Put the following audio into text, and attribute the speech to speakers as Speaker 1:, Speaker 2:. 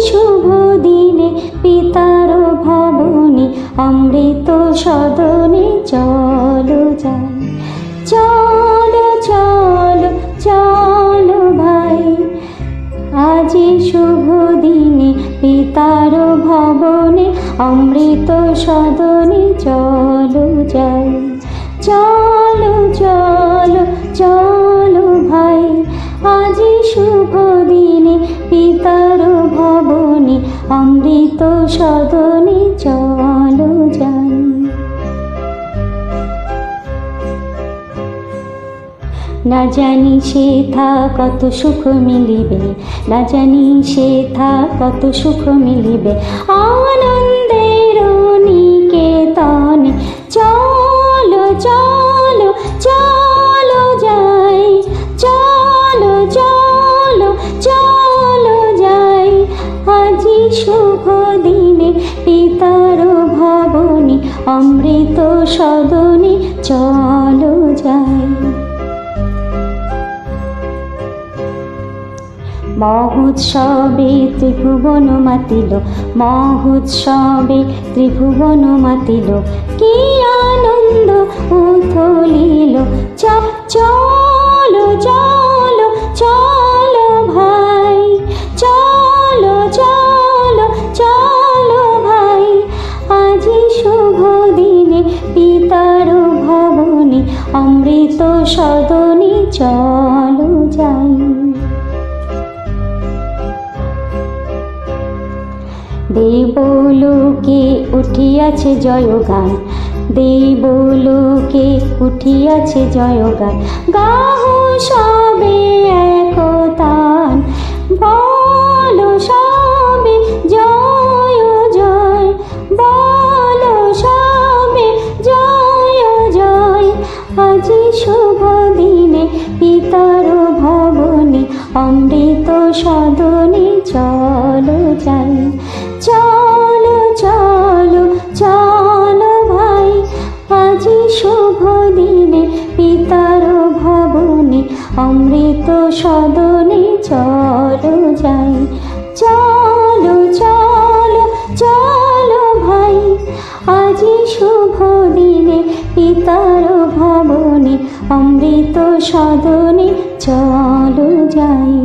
Speaker 1: শুভ দিনে পিতার ভবনে অমৃত সদনে চলো যাই। চলো চলো চলো ভাই, আজি শুভ দিনে পিতার ভবনে অমৃত সদনে চলো যাই। চলো চলো চলো ভাই, আজি শুভ দিনে পিতার ভবনে অমৃত সদনে চলো যাই। না জানি সেথা কত সুখ মিলিবে, না জানি সেথা কত সুখ মিলিবে আনন্দের নিকেতনে চলো চলো চলো যাই। চলো চলো চলো যাই, আজি শুভ দিনে পিতার ভবনে অমৃত সদনে চলো যাই। মহোৎসবে ত্রিভুবন মাতিল, মহোৎসবে ত্রিভুবন মাতিল, কি আনন্দ উথলিল। চলো চলো চলো ভাই, চলো চলো চলো ভাই, আজি শুভ দিনে পিতার ভবনে অমৃত সদনে চলো যাই। দেবলোকে উঠিয়াছে জয়গান, দেবলোকে উঠিয়াছে জয়গান, গাহো সবে একতান, বলো সবে জয় জয়, বলো সবে জয় জয়, আজি শুভ দিনে পিতার ভবনে অমৃত সদনে চলো যাই। চলো চলো চলো ভাই, আজি শুভ দিনে পিতার ভবনে অমৃত সদনে চলো যাই। চলো চলো চলো ভাই, আজি শুভ দিনে পিতার ভবনে অমৃত সদনে চলো যাই।